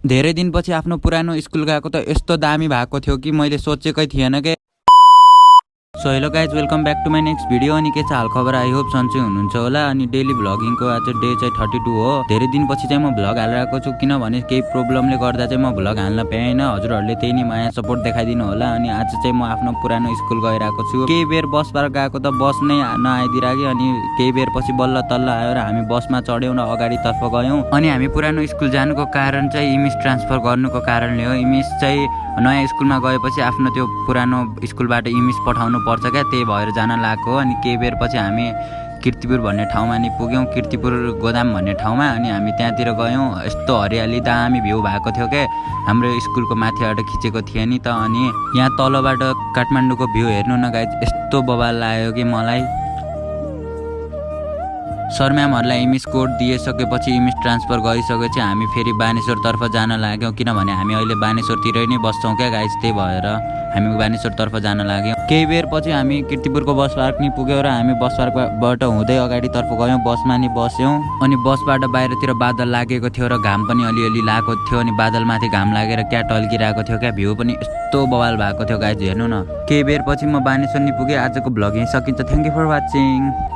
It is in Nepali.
धेरै दिनपछि आफ्नो पुरानो स्कुल गएको त यस्तो दामी भएको थियो कि मैले सोचेकै थिएन के। So hello guys, welcome back to my next video. अनि के छ हालखबर? आई होप सन्चै हुनुहुन्छ होला। अनि डेली भ्लगिङको आज डे चाहिँ 32 हो। धेरै दिनपछि चाहिँ म भ्लग हालिरहेको छु, किनभने केही प्रब्लमले गर्दा चाहिँ म भ्लग हाल्न पाएन। हजुरहरूले त्यही नै माया सपोर्ट देखाइदिनु होला। अनि आज चाहिँ म आफ्नो पुरानो स्कुल गइरहेको छु। केही बेर बसबाट गएको त बस नै नआइदिराक्यो। अनि केही बेर पछि बल्ल तल्ल आयो र हामी बसमा चढ्यौँ र अगाडितर्फ गयौँ। अनि हामी पुरानो स्कुल जानुको कारण चाहिँ इमेज ट्रान्सफर गर्नुको कारणले हो। इमेज चाहिँ नयाँ स्कुलमा गएपछि आफ्नो त्यो पुरानो स्कुलबाट इमेज पठाउनु पर्छ क्या, त्यही भएर जान लागेको हो। अनि केही बेर पछि हामी किर्तिपुर भन्ने ठाउँमा नि पुग्यौँ, किर्तिपुर गोदाम भन्ने ठाउँमा। अनि हामी त्यहाँतिर गयौँ। यस्तो हरियाली दामी भ्यू भएको थियो क्या, हाम्रो स्कुलको माथिबाट खिचेको थियो नि त। अनि यहाँ तलबाट काठमाडौँको भ्यू हेर्नु न गाइज, यस्तो बवाल लाग्यो कि मलाई। सर म्यामहरूलाई इमेज कोड दिइसकेपछि इमेज ट्रान्सफर गरिसकेपछि हामी फेरि बानेश्वरतर्फ जान लाग्यौँ, किनभने हामी अहिले बानेश्वरतिरै नै बस्छौँ क्या गाइज, त्यही भएर हामी बानेश्वरतर्फ जान लाग्यौँ। केही बेर पछि हामी किर्तिपुरको बस पार्क नि पुग्यौँ र हामी बस पार्कबाट हुँदै अगाडितर्फ गयौँ, बसमा नि बस्यौँ। अनि बसबाट बाहिरतिर बादल लागेको थियो र घाम पनि अलिअलि लागेको थियो। अनि बादलमाथि घाम लागेर क्या टल्किरहेको थियो क्या, भ्यू पनि यस्तो बवाल भएको थियो गाइज, हेर्नु न। केही बेर पछि म बानेश्वर नि पुगेँ। आजको भ्लग यहीँ सकिन्छ। Thank you for watching.